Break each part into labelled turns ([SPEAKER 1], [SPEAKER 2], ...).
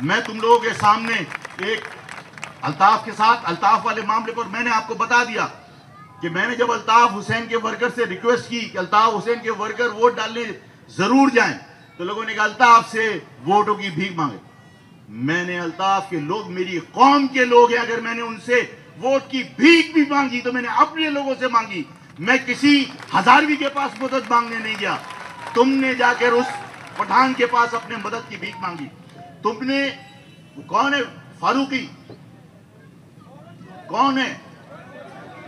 [SPEAKER 1] میں تم لوگوں کے سامنے ایک الطاف کے ساتھ الطاف والے معاملے پر میں نے آپ کو بتا دیا کہ میں نے جب الطاف حسین کے ورکر سے ریکویسٹ کی کہ الطاف حسین کے ورکر ووٹ ڈالنے ضرور جائیں، تو لوگوں نے کہا الطاف سے ووٹوں کی بھیک مانگے۔ میں نے الطاف کے لوگ میری قوم کے لوگ ہیں، اگر میں نے ان سے ووٹ کی بھیک بھی مانگی تو میں نے اپنے لوگوں سے مانگی، میں کسی ہزاروی کے پاس مدد مانگنے نہیں گیا۔ تم نے جا کر اس پٹھان کے پاس اپنے مدد کی بھیک مانگی۔ تم نے کون ہے فاروقی، کون ہے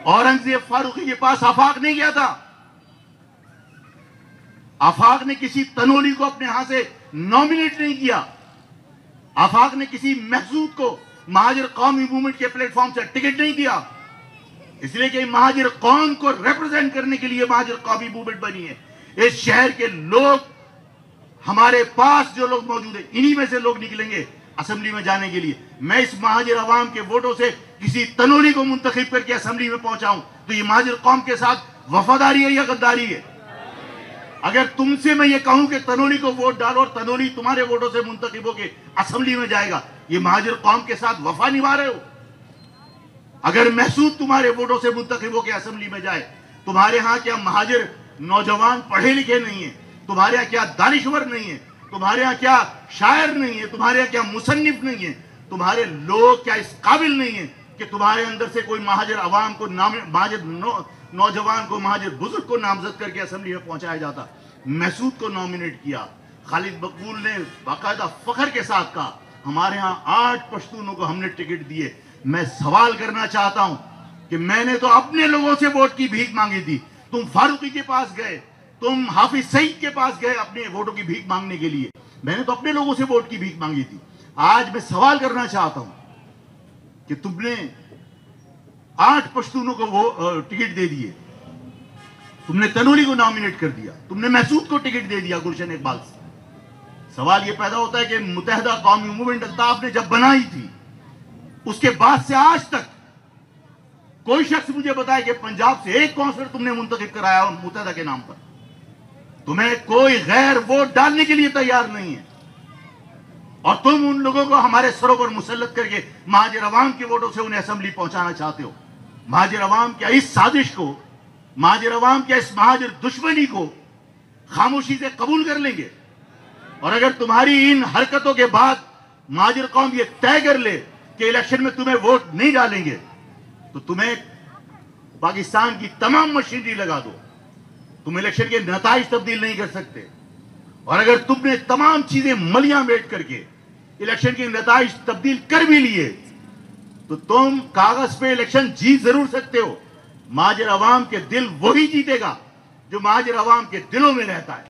[SPEAKER 1] اورنگزیب فاروقی کے پاس آفاق نہیں گیا تھا؟ آفاق نے کسی تنولی کو اپنے ہاں سے نومینیٹ نہیں کیا، آفاق نے کسی محسود کو مہاجر قومی موومنٹ کے پلیٹ فارم سے ٹکٹ نہیں دیا، اس لیے کہ مہاجر قوم کو ریپرزینٹ کرنے کے لیے مہاجر قومی موومنٹ بنی ہے۔ اس شہر کے لوگ، ہمارے پاس جو لوگ موجود ہیں، انہی میں سے لوگ نکلیں گے اسمبلی میں جانے کے لیے۔ میں اس مہاجر عوام کے ووٹوں سے کسی تنولی کو منتخب کر کے اسمبلی میں پہنچاؤں تو یہ مہاجر قوم کے ساتھ وفاداری ہے یا غداری ہے؟ اگر تم سے میں یہ کہوں کہ تنولی کو ووٹ ڈالو اور تنولی تمہارے ووٹوں سے منتخب ہو کے اسمبلی میں جائے گا، یہ مہاجر قوم کے ساتھ وفا نبھا رہے ہو؟ اگر محسود تمہارے ووٹوں سے منتخب ہو کے اسمبلی میں جائے، تمہارے ہاں کیا مہاجر نوجوان پڑھے لکھے نہیں ہیں؟ تمہارے ہاں کیا دانشور نہیں ہیں؟ تمہارے ہاں کیا شاعر نہیں ہیں؟ تمہارے ہاں کیا مصنف نہیں ہیں؟ تمہارے لوگ کیا اس قابل نہیں ہیں کہ تمہارے اندر سے کوئی مہاجر عوام کو مہاجر نوجوان کو، مہاجر بزرگ کو نامزد کر کے اسمبلی میں پہنچایا جاتا؟ محسود کو نومینیٹ کیا۔ خالد مقبول نے باقاعدہ فخر کے ساتھ کہا ہمارے ہاں 8 پشتونوں کو ہم نے ٹکٹ دیے۔ میں سوال کرنا چاہتا ہوں کہ میں نے تو اپنے لوگوں سے ووٹ کی بھیک مانگی تھی، تم فاروقی کے پاس گئے، تم حافظ سعید کے پاس گئے اپنے ووٹوں کی بھیک مانگنے کے لیے، میں نے تو اپنے لوگوں سے ووٹ کی بھیک مانگی تھی۔ آج میں سوال کرنا چاہتا ہوں کہ تم نے 8 پشتونوں کو وہ ٹکٹ دے دیے، تم نے تنولی کو نامینیٹ کر دیا، تم نے محسود کو ٹکٹ دے دیا گلشن اقبال سے۔ سوال یہ پیدا ہوتا ہے کہ متحدہ قومی موومنٹ الطاف نے جب بنائی تھی، اس کے بعد سے آج تک کوئی شخص مجھے بتائے کہ پنجاب سے ایک کونسلر تم نے منتخب کرایا متحدہ کے نام پر؟ تمہیں کوئی غیر ووٹ ڈالنے کے لیے تیار نہیں ہے، اور تم ان لوگوں کو ہمارے سروں پر مسلط کر کے مہاجر عوام کے ووٹوں سے انہیں اسمبلی پہنچانا چاہتے ہو۔ مہاجر عوام کیا اس سازش کو، مہاجر عوام کیا اس مہاجر دشمنی کو خاموشی سے قبول کر لیں گے؟ اور اگر تمہاری ان حرکتوں کے بعد مہاجر قوم یہ طے کر لے کہ الیکشن میں تمہیں ووٹ نہیں ڈالیں گے تو تمہیں پاکستان کی تمام مشینری لگا دو، تم الیکشن کے نتائج تبدیل نہیں کر سکتے۔ اور اگر تم نے تمام چیزیں ملیاں بیٹھ کر کے الیکشن کے نتائج تبدیل کر بھی لیے تو تم کاغذ پہ الیکشن جیت ضرور سکتے ہو، مہاجر عوام کے دل وہی جیتے گا جو مہاجر عوام کے دلوں میں رہتا ہے۔